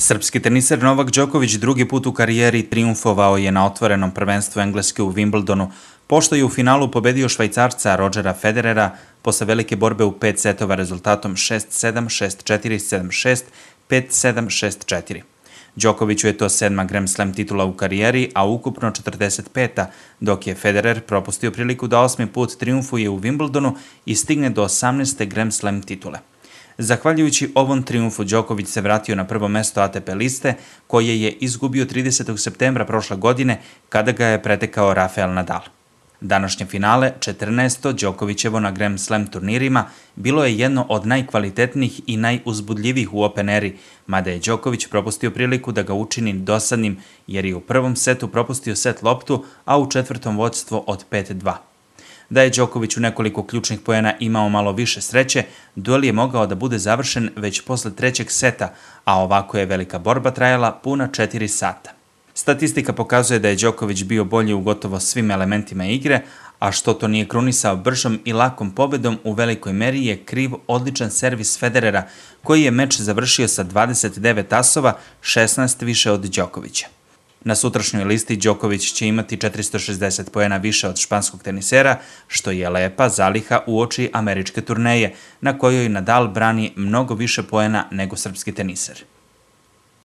Srpski teniser Novak Đoković drugi put u karijeri trijumfovao je na otvorenom prvenstvu Engleske u Wimbledonu, pošto je u finalu pobedio Švajcarca Rodgera Federera posle velike borbe u 5 setova rezultatom 6-7, 6-4, 7-6, 5-7, 6-4. Đokoviću je to 7. Grand Slam titula u karijeri, a ukupno 45. dok je Federer propustio priliku da 8. put trijumfuje u Wimbledonu i stigne do 18. Grand Slam titule. Zahvaljujući ovom trijumfu, Đoković se vratio na prvo mesto ATP liste, koje je izgubio 30. septembra prošle godine, kada ga je pretekao Rafael Nadal. Današnje finale, 14. Đokovićevo na Grand Slam turnirima, bilo je jedno od najkvalitetnijih i najuzbudljivijih u Open eri, mada je Đoković propustio priliku da ga učini dosadnim, jer je u prvom setu propustio set loptu, a u četvrtom vođstvo od 5-2. Da je Đoković u nekoliko ključnih poena imao malo više sreće, duel je mogao da bude završen već posle trećeg seta, a ovako je velika borba trajala puna 4 sata. Statistika pokazuje da je Đoković bio bolji u gotovo svim elementima igre, a što to nije krunisao bržom i lakom pobedom u velikoj meri je kriv odličan servis Federera, koji je meč završio sa 29 asova, 16 više od Đokovića. Na sutrašnjoj listi Đoković će imati 460 poena više od španskog tenisera, što je lepa zaliha uoči američke turneje, na kojoj Nadal brani mnogo više poena nego srpski teniser.